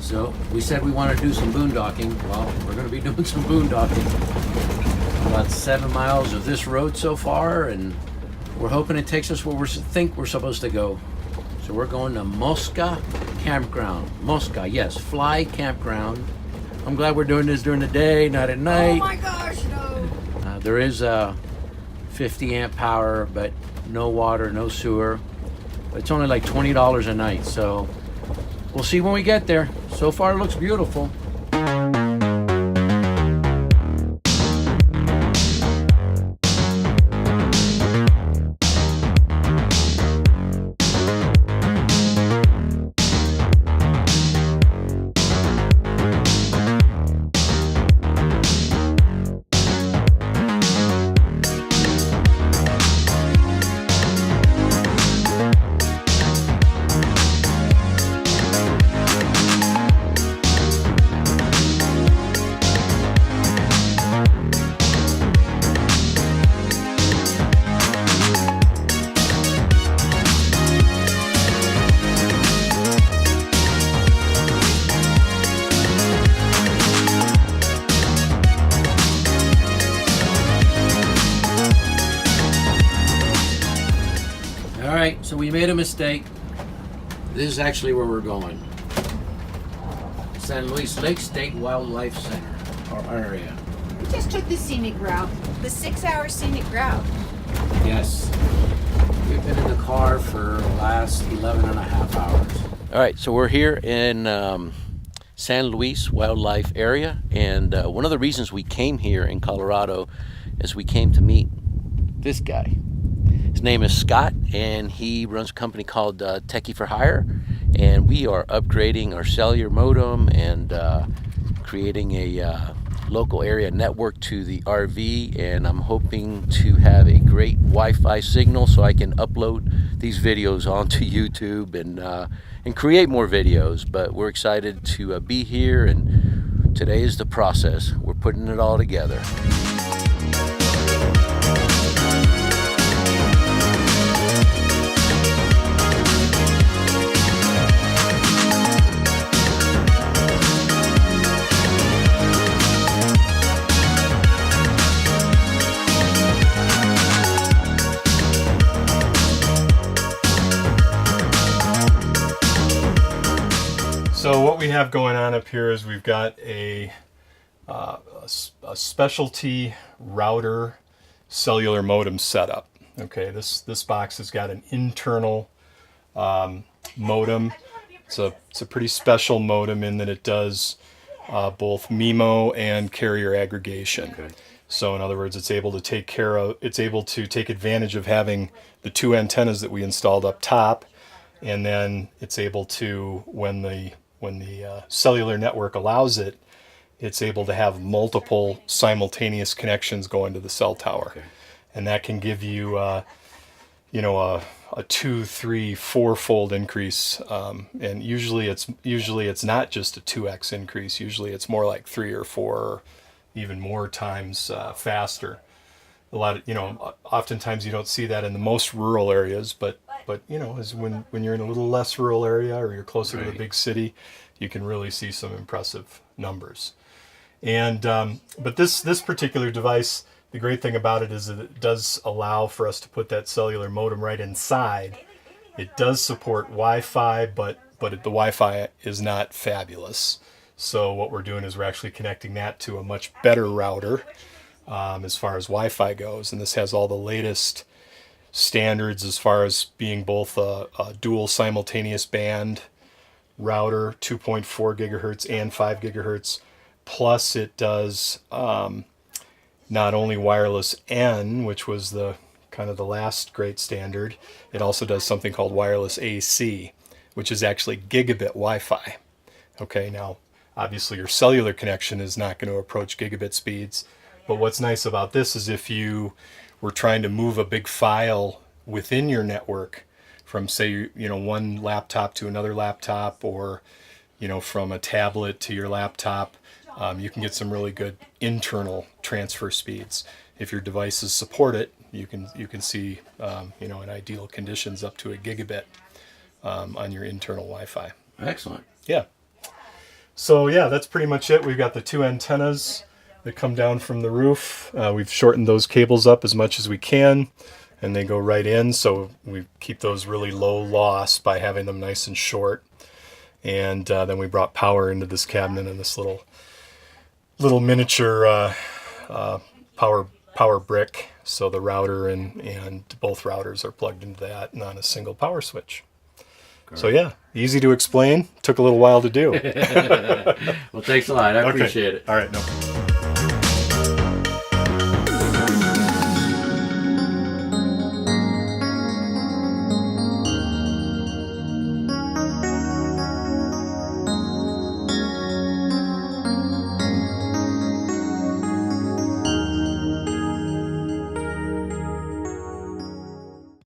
So we said we want to do some boondocking. Well, we're going to be doing some boondocking. About 7 miles of this road so far, and we're hoping it takes us where we think we're supposed to go. So we're going to Mosca Campground. Mosca, yes, fly campground. I'm glad we're doing this during the day, not at night. Oh my gosh, no! There is a 50 amp power, but no water, no sewer. It's only like $20 a night, so we'll see when we get there. So far it looks beautiful. Alright, so we made a mistake. This is actually where we're going. San Luis Lake State Wildlife Center, our area. We just took the scenic route, the 6-hour scenic route. Yes. We've been in the car for the last 11 and a half hours. Alright, so we're here in San Luis Wildlife Area, and one of the reasons we came here in Colorado is we came to meet this guy. His name is Scott, and he runs a company called Techie for Hire, and we are upgrading our cellular modem and creating a local area network to the RV, and I'm hoping to have a great Wi-Fi signal so I can upload these videos onto YouTube and create more videos. But we're excited to be here, and today is the process. We're putting it all together. So what we have going on up here is we've got a specialty router cellular modem setup. Okay, this box has got an internal modem. It's a pretty special modem in that it does both MIMO and carrier aggregation. Okay. So in other words, it's able to take advantage of having the two antennas that we installed up top, and then it's able to, when the cellular network allows it, it's able to have multiple simultaneous connections going to the cell tower. Okay. And that can give you, a 2, 3, 4-fold increase. And usually it's not just a 2x increase. Usually it's more like 3 or 4, or even more times faster. Oftentimes you don't see that in the most rural areas, but as when you're in a little less rural area or you're closer to the big city, you can really see some impressive numbers. And but this particular device, the great thing about it is that it does allow for us to put that cellular modem right inside. It does support Wi-Fi, but the Wi-Fi is not fabulous. So what we're doing is we're actually connecting that to a much better router as far as Wi-Fi goes, and this has all the latest standards as far as being both a dual simultaneous band router, 2.4 gigahertz and 5 gigahertz, plus it does not only wireless N, which was the kind of the last great standard, it also does something called wireless AC, which is actually gigabit Wi-Fi. Okay, now obviously your cellular connection is not going to approach gigabit speeds, but what's nice about this is if you were trying to move a big file within your network from, say, one laptop to another laptop, or from a tablet to your laptop, you can get some really good internal transfer speeds. If your devices support it, you can see in ideal conditions up to a gigabit on your internal Wi-Fi. Excellent. Yeah. So yeah, that's pretty much it. We've got the 2 antennas that come down from the roof. We've shortened those cables up as much as we can, and they go right in, so we keep those really low loss by having them nice and short. And then we brought power into this cabinet in this little miniature power brick. So the router and both routers are plugged into that and on a single power switch. Correct. So yeah, easy to explain. Took a little while to do. Well, thanks a lot. I appreciate it. All right, no.